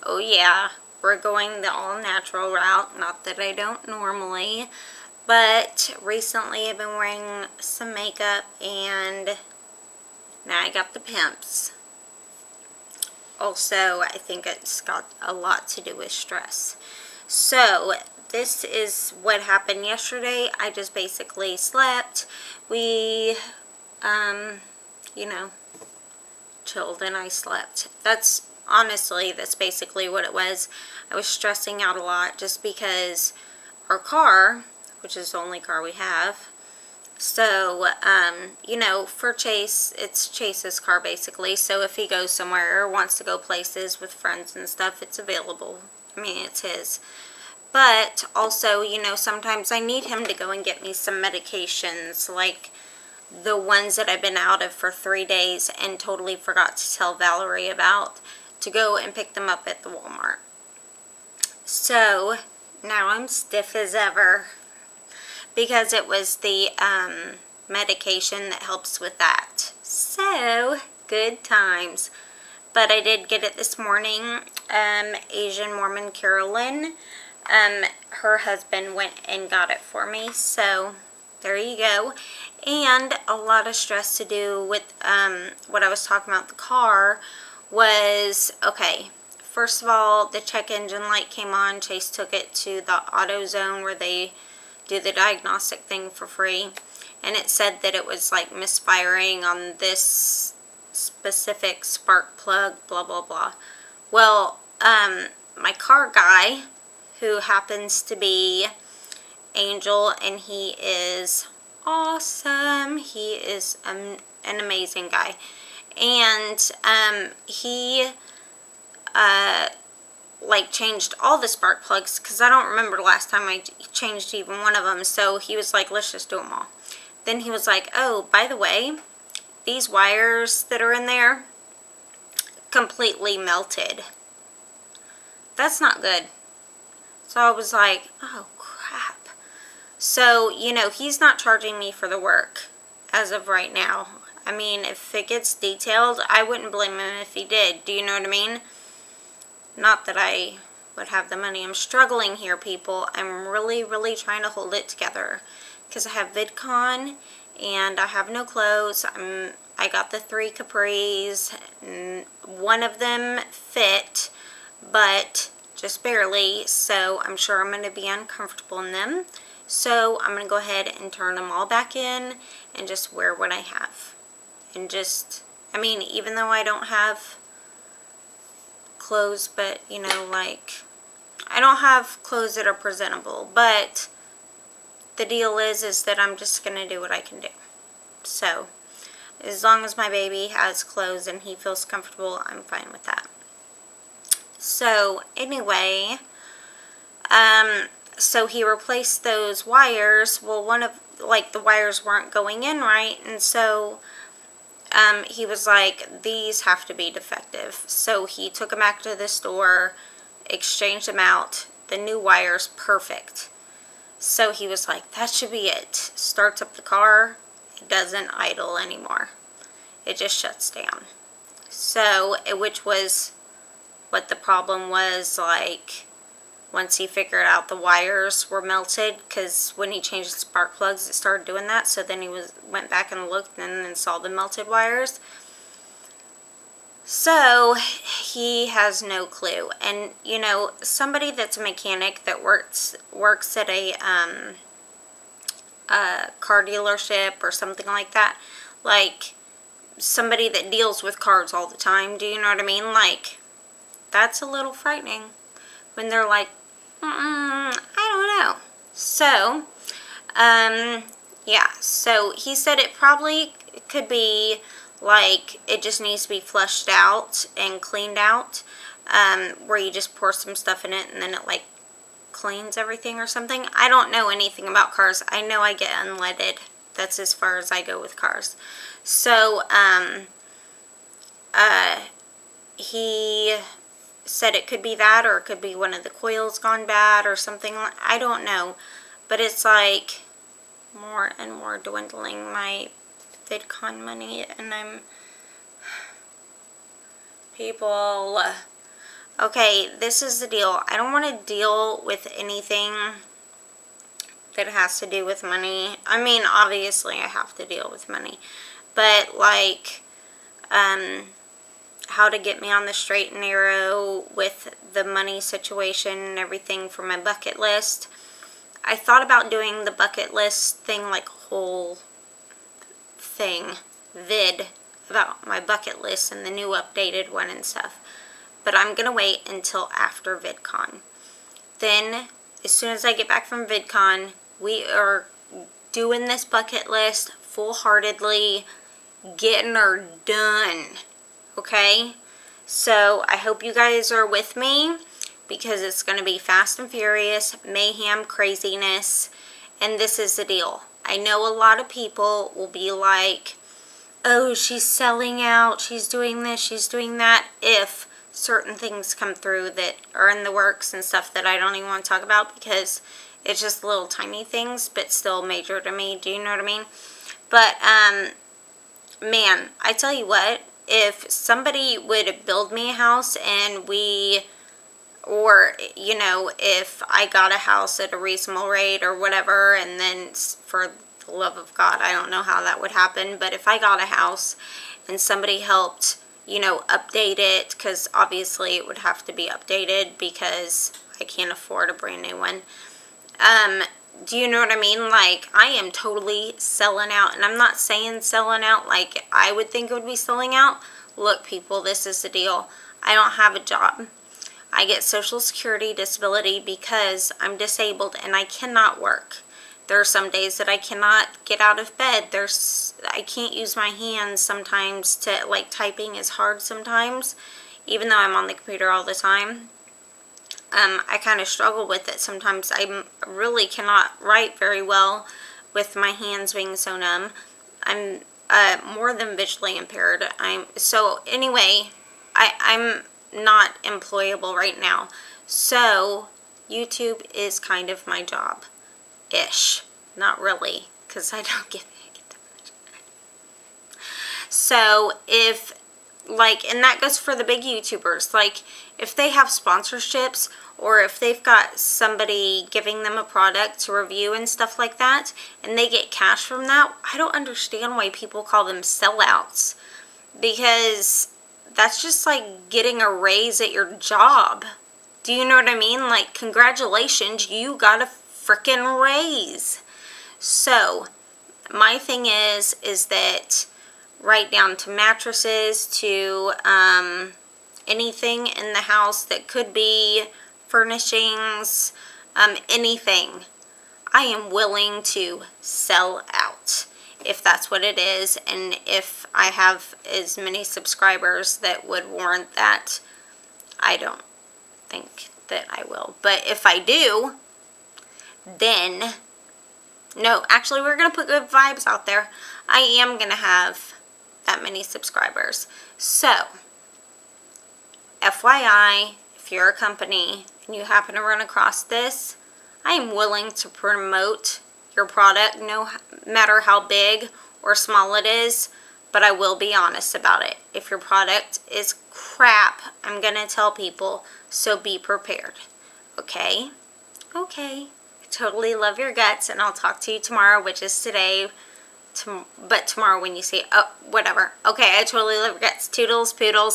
Oh yeah, we're going the all-natural route. Not that I don't normally, but recently I've been wearing some makeup and now I got the pimps. Also, I think it's got a lot to do with stress. So, this is what happened yesterday. I just basically slept. We, you know, chilled and I slept. That's basically what it was. I was stressing out a lot just because our car, which is the only car we have, so, for Chase, it's Chase's car basically. So if he goes somewhere or wants to go places with friends and stuff, it's available. I mean, it's his. But also, sometimes I need him to go and get me some medications, like the ones that I've been out of for 3 days and totally forgot to tell Valerie about, to go and pick them up at the Walmart. So, now I'm stiff as ever because it was the medication that helps with that. So, good times. But I did get it this morning. Asian Mormon Carolyn, her husband went and got it for me. So, there you go. And a lot of stress to do with what I was talking about, the car, was, okay, first of all, the check engine light came on. Chase took it to the AutoZone where they do the diagnostic thing for free, and it said that it was like misfiring on this specific spark plug, blah blah blah. Well, my car guy, who happens to be Angel, and he is awesome. He is an amazing guy, and he changed all the spark plugs, because I don't remember the last time I changed even one of them. So he was like, let's just do them all. Then he was like, oh, by the way, these wires that are in there completely melted. That's not good. So I was like, oh crap. So, he's not charging me for the work as of right now. I mean, if it gets detailed, I wouldn't blame him if he did. Do you know what I mean? Not that I would have the money. I'm struggling here, people. I'm really, really trying to hold it together because I have VidCon and I have no clothes. I got the 3 capris. One of them fit, but just barely, so I'm sure I'm going to be uncomfortable in them. So I'm going to go ahead and turn them all back in and just wear what I have. And just, even though I don't have clothes, but I don't have clothes that are presentable, but the deal is that I'm just gonna do what I can do. So as long as my baby has clothes and he feels comfortable, I'm fine with that. So anyway, so he replaced those wires. Well, the wires weren't going in right, and so he was like, these have to be defective. So he took them back to the store, exchanged them out. The new wire's perfect. So he was like, that should be it. Starts up the car, it doesn't idle anymore. It just shuts down. So, which was what the problem was, like, once he figured out the wires were melted, because when he changed the spark plugs, it started doing that. So then he went back and looked and then saw the melted wires. So he has no clue. And somebody that's a mechanic that works at a car dealership or something like that, like somebody that deals with cars all the time, do you know what I mean? Like, that's a little frightening when they're like, I don't know. So, yeah, so he said it probably could be like it just needs to be flushed out and cleaned out, where you just pour some stuff in it and then it like cleans everything or something. I don't know anything about cars. I know I get unleaded. That's as far as I go with cars. So, he said it could be that, or it could be one of the coils gone bad or something. I don't know. But it's like more and more dwindling my VidCon money, and I'm... People... Okay, this is the deal. I don't want to deal with anything that has to do with money. I mean, obviously I have to deal with money. But, like, how to get me on the straight and narrow with the money situation and everything for my bucket list. I thought about doing the bucket list thing, like whole thing, vid, about my bucket list and the new updated one and stuff. But I'm going to wait until after VidCon. Then, as soon as I get back from VidCon, we are doing this bucket list full-heartedly, getting her done. Okay? So, I hope you guys are with me, because it's going to be fast and furious, mayhem, craziness, and this is the deal. I know a lot of people will be like, oh, she's selling out, she's doing this, she's doing that, if certain things come through that are in the works and stuff that I don't even want to talk about, because it's just little tiny things, but still major to me, do you know what I mean? But, man, I tell you what, if somebody would build me a house and or, you know, if I got a house at a reasonable rate or whatever, and then for the love of God, I don't know how that would happen, but if I got a house and somebody helped, you know, update it, because obviously it would have to be updated because I can't afford a brand new one. Do you know what I mean? Like, I am totally selling out, and I'm not saying selling out like I would think it would be selling out. Look, people, this is the deal. I don't have a job. I get Social Security disability because I'm disabled and I cannot work. There are some days that I cannot get out of bed. I can't use my hands sometimes to, like, typing is hard sometimes, even though I'm on the computer all the time. I kind of struggle with it sometimes. I really cannot write very well with my hands being so numb. I'm more than visually impaired. So anyway, I'm not employable right now. So YouTube is kind of my job-ish. Not really, because I don't get that much. So if, like, and that goes for the big YouTubers, like, if they have sponsorships, or if they've got somebody giving them a product to review and stuff like that, and they get cash from that, I don't understand why people call them sellouts, because that's just like getting a raise at your job. Do you know what I mean? Like, congratulations, you got a freaking raise. So, my thing is that right down to mattresses, to anything in the house that could be furnishings, anything, I am willing to sell out if that's what it is, and if I have as many subscribers that would warrant that. I don't think that I will, but if I do, then, no, actually, we're going to put good vibes out there. I am going to have that many subscribers. So, FYI, if you're a company and you happen to run across this, I am willing to promote your product, no matter how big or small it is, but I will be honest about it. If your product is crap, I'm going to tell people, so be prepared. Okay? Okay. I totally love your guts, and I'll talk to you tomorrow, which is today, but tomorrow when you see, oh, whatever. Okay, I totally love your guts. Toodles, poodles.